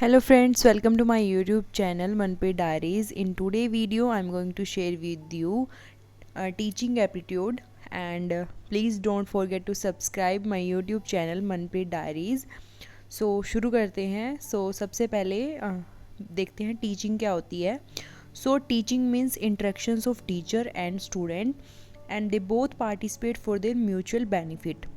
Hello friends, welcome to my YouTube channel Manpreet Diaries. In today video I'm going to share with you teaching aptitude and please don't forget to subscribe my YouTube channel Manpreet Diaries. So शुरू करते हैं. सबसे पहले देखते हैं teaching क्या होती है. Teaching means interactions of teacher and student and they both participate for their mutual benefit.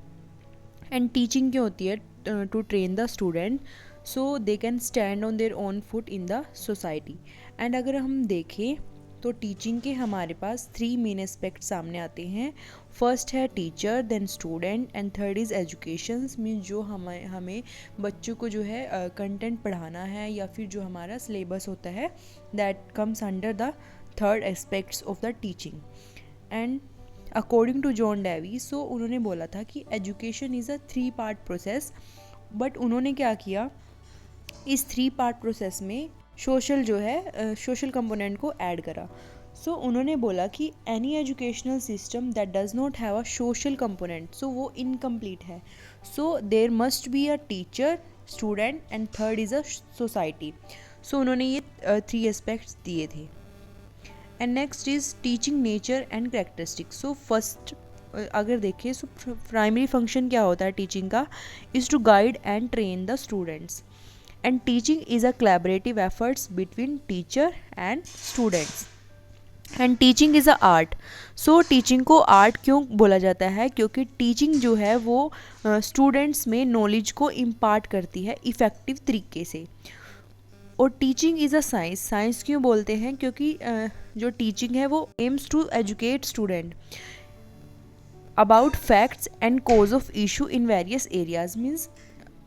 And teaching क्या होती है to train the student so they can stand on their own foot in the society. And अगर हम देखें तो teaching के हमारे पास 3 main aspect सामने आते हैं. फर्स्ट है teacher, then student and third is education. Mean जो हमें बच्चों को जो है कंटेंट पढ़ाना है या फिर जो हमारा सिलेबस होता है that comes under the third aspects of the teaching. And according to John Dewey उन्होंने बोला था कि education is a 3 part process. But उन्होंने क्या किया, इस 3 पार्ट प्रोसेस में सोशल जो है सोशल कंपोनेंट को ऐड करा. उन्होंने बोला कि any educational system that does not have a social component वो इनकम्प्लीट है. There must be a teacher, student and third is a society. उन्होंने ये 3 एस्पेक्ट्स दिए थे. And next is teaching nature and characteristics. First अगर देखिए primary function क्या होता है टीचिंग का, is to guide and train the students. And teaching is a collaborative efforts between teacher and students. And teaching is a art. Teaching को art क्यों बोला जाता है, क्योंकि टीचिंग जो है वो स्टूडेंट्स में नॉलेज को इम्पार्ट करती है इफ़ेक्टिव तरीके से. और teaching is a science. Science क्यों बोलते हैं, क्योंकि जो टीचिंग है वो aims to educate student about facts and cause of issue in various areas. Means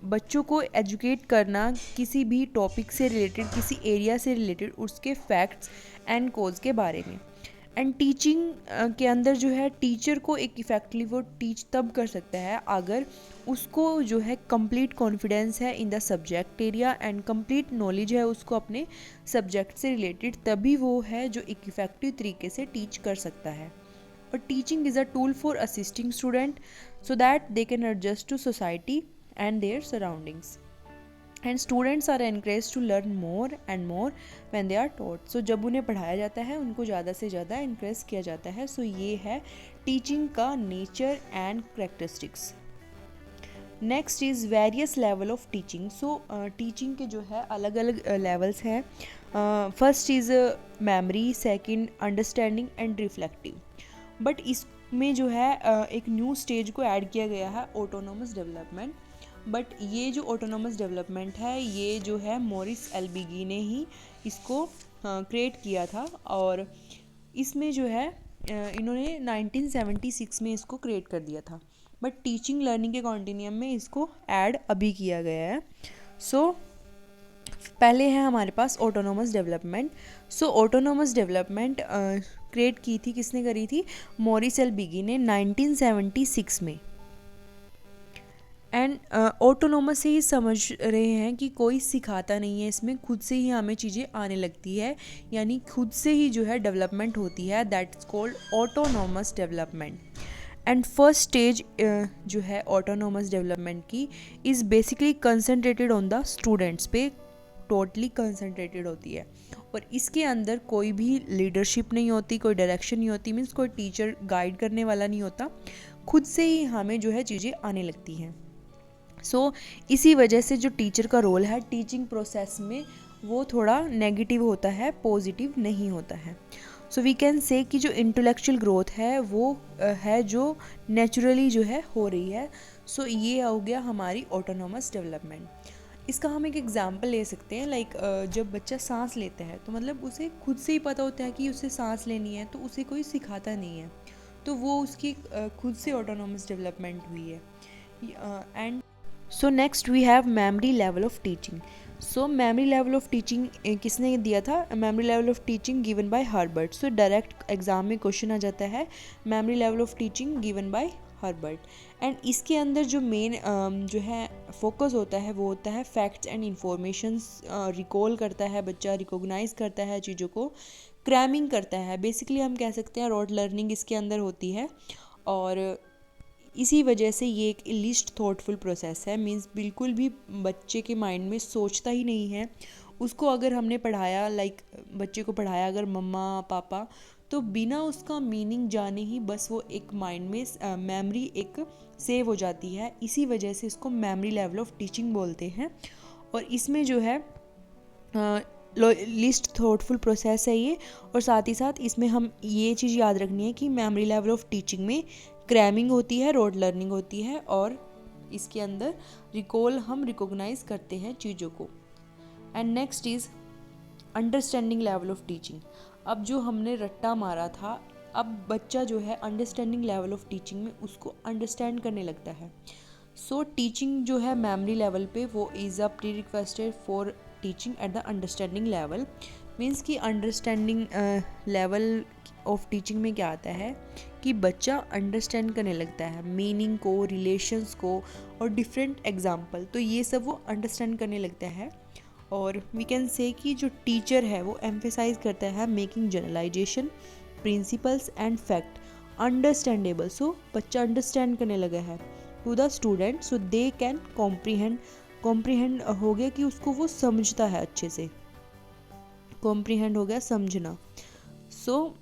बच्चों को एजुकेट करना किसी भी टॉपिक से रिलेटेड, किसी एरिया से रिलेटेड, उसके फैक्ट्स एंड कोज के बारे में. एंड टीचिंग के अंदर जो है टीचर को एक इफेक्टिवली वो टीच तब कर सकता है अगर उसको जो है कंप्लीट कॉन्फिडेंस है in the subject area and complete knowledge है उसको अपने सब्जेक्ट से रिलेटेड, तभी वो है जो एक इफेक्टिव तरीके से टीच कर सकता है. और teaching is a tool for assisting student so that they can adjust to society and their surroundings. And students are encourage to learn more and more when they are taught. जब उन्हें पढ़ाया जाता है उनको ज़्यादा से ज़्यादा इनक्रेज किया जाता है. ये है टीचिंग का nature and characteristics. Next is various level of teaching. Teaching के जो है अलग अलग लेवल्स हैं. First is memory, second understanding and reflective. But इसमें जो है एक न्यू स्टेज को ऐड किया गया है, ऑटोनोमस डेवलपमेंट. बट ये जो ऑटोनोमस डेवलपमेंट है ये जो है मॉरिस एल्बिगी ने ही इसको क्रिएट किया था. और इसमें जो है इन्होंने 1976 में इसको क्रिएट कर दिया था. बट टीचिंग लर्निंग के कॉन्टिन्यूम में इसको ऐड अभी किया गया है. पहले है हमारे पास autonomous development. Autonomous development create की थी, किसने करी थी, मॉरिस एल्बिगी ने 1976 में. एंड ऑटोनोमस से ही समझ रहे हैं कि कोई सिखाता नहीं है, इसमें खुद से ही हमें चीज़ें आने लगती है, यानी खुद से ही जो है डेवलपमेंट होती है. That's called autonomous development. And first stage जो है ऑटोनोमस डेवलपमेंट की is basically concentrated on the students पे, टोटली कंसनट्रेटेड होती है. और इसके अंदर कोई भी लीडरशिप नहीं होती, कोई डायरेक्शन नहीं होती. मीन्स कोई टीचर गाइड करने वाला नहीं होता, खुद से ही हमें जो है चीज़ें आने लगती हैं. इसी वजह से जो टीचर का रोल है टीचिंग प्रोसेस में वो थोड़ा नेगेटिव होता है, पॉजिटिव नहीं होता है. वी कैन से कि जो इंटेलेक्चुअल ग्रोथ है वो है जो नेचुरली जो है हो रही है. ये हो गया हमारी ऑटोनोमस डेवलपमेंट. इसका हम एक एग्जांपल ले सकते हैं. लाइक जब बच्चा सांस लेता है तो मतलब उसे खुद से ही पता होता है कि उसे सांस लेनी है, तो उसे कोई सिखाता नहीं है, तो वो उसकी खुद से ऑटोनोमस डेवलपमेंट हुई है. And next we have memory level of teaching. Memory level of teaching किसने दिया था, memory level of teaching given by Herbert. Direct exam में क्वेश्चन आ जाता है memory level of teaching given by Herbert. And इसके अंदर जो मेन जो है फोकस होता है वो होता है फैक्ट्स एंड इंफॉर्मेशंस रिकॉल करता है, बच्चा रिकॉग्नाइज करता है चीज़ों को, क्रैमिंग करता है. बेसिकली हम कह सकते हैं रोट लर्निंग इसके अंदर होती है. और इसी वजह से ये एक लिस्ट थॉटफुल प्रोसेस है, मीन्स बिल्कुल भी बच्चे के माइंड में सोचता ही नहीं है। उसको अगर हमने पढ़ाया, बच्चे को पढ़ाया अगर मम्मा पापा, तो बिना उसका मीनिंग जाने ही बस वो एक माइंड में मेमोरी एक सेव हो जाती है। इसी वजह से इसको मेमोरी लेवल ऑफ टीचिंग बोलते हैं। और इसमें जो है लिस्ट थॉटफुल प्रोसेस है ये। और साथ ही साथ इसमें हम ये चीज़ याद रखनी है कि मेमोरी लेवल ऑफ टीचिंग में क्रैमिंग होती है, रोड लर्निंग होती है, और इसके अंदर हम रिकॉग्नाइज करते हैं चीज़ों को। And next is understanding level of teaching. अब जो हमने रट्टा मारा था, अब बच्चा जो है अंडरस्टैंडिंग लेवल ऑफ टीचिंग में उसको अंडरस्टैंड करने लगता है। सो टीचिंग जो है मेमोरी लेवल पे, वो is a pre requested for teaching at the understanding level. Means कि अंडरस्टैंडिंग लेवल ऑफ टीचिंग में क्या आता है कि बच्चा अंडरस्टैंड करने लगता है मीनिंग को, रिलेशंस को और डिफरेंट एग्जाम्पल, तो ये सब वो अंडरस्टैंड करने लगता है। और वी कैन से कि जो टीचर है वो एम्फेसाइज करता है making generalization, principles and fact understandable. So बच्चा अंडरस्टैंड करने लगा है to the student, so they can comprehend हो गया कि उसको वो समझता है अच्छे से, कॉम्प्रीहेंड हो गया समझना। सो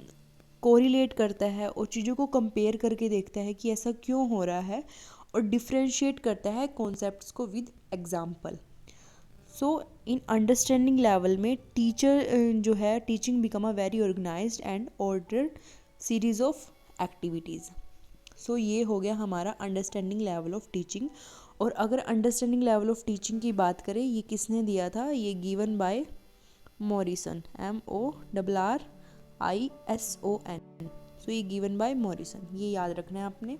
कोरिलेट करता है और चीज़ों को कंपेयर करके देखता है कि ऐसा क्यों हो रहा है, और डिफ्रेंशिएट करता है कॉन्सेप्ट्स को with example. So in understanding level में टीचर जो है teaching become a very organised and ordered series of activities. So ये हो गया हमारा अंडरस्टैंडिंग लेवल ऑफ टीचिंग। और अगर अंडरस्टैंडिंग लेवल ऑफ टीचिंग की बात करें, ये किसने दिया था, ये गिवन बाय मॉरिसन, MORRISON। सो ये गिवन बाय मॉरिसन, ये याद रखना है आपने।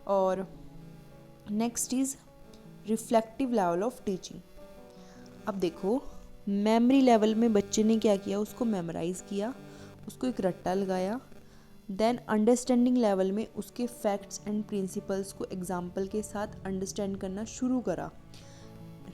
और next is reflective level of teaching. अब देखो, मेमोरी लेवल में बच्चे ने क्या किया, उसको मेमोराइज़ किया, उसको एक रट्टा लगाया। देन अंडरस्टैंडिंग लेवल में उसके फैक्ट्स एंड प्रिंसिपल्स को एग्जाम्पल के साथ अंडरस्टैंड करना शुरू करा।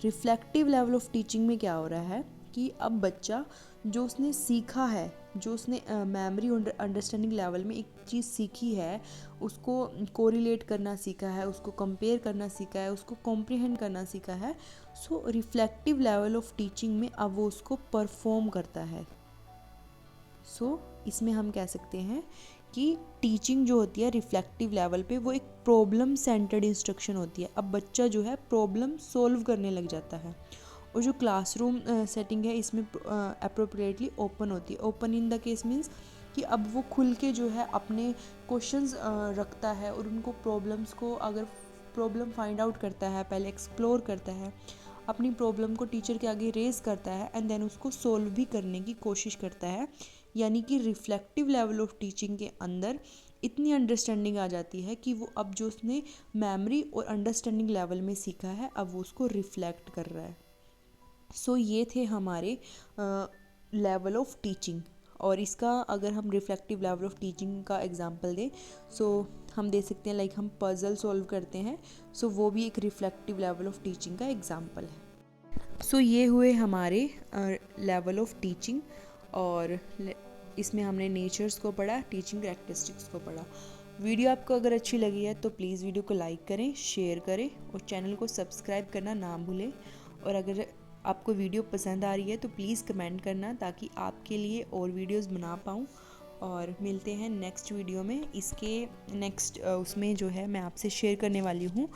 रिफ्लेक्टिव लेवल ऑफ टीचिंग में क्या हो रहा है कि अब बच्चा जो उसने सीखा है, जो उसने मेमोरी अंडरस्टैंडिंग लेवल में एक चीज़ सीखी है, उसको कोरिलेट करना सीखा है, उसको कंपेयर करना सीखा है, उसको कॉम्प्रीहेंड करना सीखा है। सो रिफ्लेक्टिव लेवल ऑफ टीचिंग में अब वो उसको परफॉर्म करता है। सो इसमें हम कह सकते हैं कि टीचिंग जो होती है रिफ्लेक्टिव लेवल पे, वो एक प्रॉब्लम सेंटर्ड इंस्ट्रक्शन होती है। अब बच्चा जो है प्रॉब्लम सोल्व करने लग जाता है। और जो क्लासरूम सेटिंग है इसमें अप्रोप्रिएटली ओपन होती है। Open in the case means कि अब वो खुल के जो है अपने क्वेश्चंस रखता है, और उनको प्रॉब्लम्स को, अगर प्रॉब्लम फाइंड आउट करता है, पहले एक्सप्लोर करता है, अपनी प्रॉब्लम को टीचर के आगे रेज करता है, एंड देन उसको सोल्व भी करने की कोशिश करता है। यानी कि रिफ्लेक्टिव लेवल ऑफ टीचिंग के अंदर इतनी अंडरस्टैंडिंग आ जाती है कि वो अब जो उसने मेमोरी और अंडरस्टैंडिंग लेवल में सीखा है, अब वो उसको रिफ्लेक्ट कर रहा है। सो ये थे हमारे लेवल ऑफ टीचिंग। और इसका अगर हम रिफ्लेक्टिव लेवल ऑफ टीचिंग का एग्जांपल दें, सो हम दे सकते हैं हम पजल सॉल्व करते हैं, सो वो भी एक रिफ्लेक्टिव लेवल ऑफ टीचिंग का एग्जांपल है। सो ये हुए हमारे लेवल ऑफ टीचिंग। और इसमें हमने नेचर्स को पढ़ा, टीचिंग कैरेक्टरिस्टिक्स को पढ़ा। वीडियो आपको अगर अच्छी लगी है तो प्लीज़ वीडियो को लाइक करें, शेयर करें और चैनल को सब्सक्राइब करना ना भूलें। और अगर आपको वीडियो पसंद आ रही है तो प्लीज़ कमेंट करना, ताकि आपके लिए और वीडियोस बना पाऊँ। और मिलते हैं नेक्स्ट वीडियो में। इसके नेक्स्ट उसमें जो है मैं आपसे शेयर करने वाली हूँ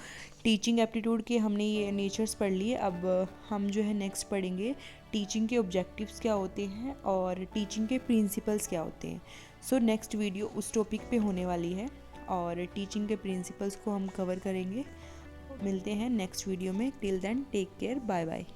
टीचिंग एप्टीट्यूड के। हमने ये नेचर्स पढ़ लिए, अब हम जो है नेक्स्ट पढ़ेंगे टीचिंग के ऑब्जेक्टिव्स क्या होते हैं और टीचिंग के प्रिंसिपल्स क्या होते हैं। सो नेक्स्ट वीडियो उस टॉपिक पे होने वाली है और टीचिंग के प्रिंसिपल्स को हम कवर करेंगे। मिलते हैं नेक्स्ट वीडियो में। Till then take care, bye bye.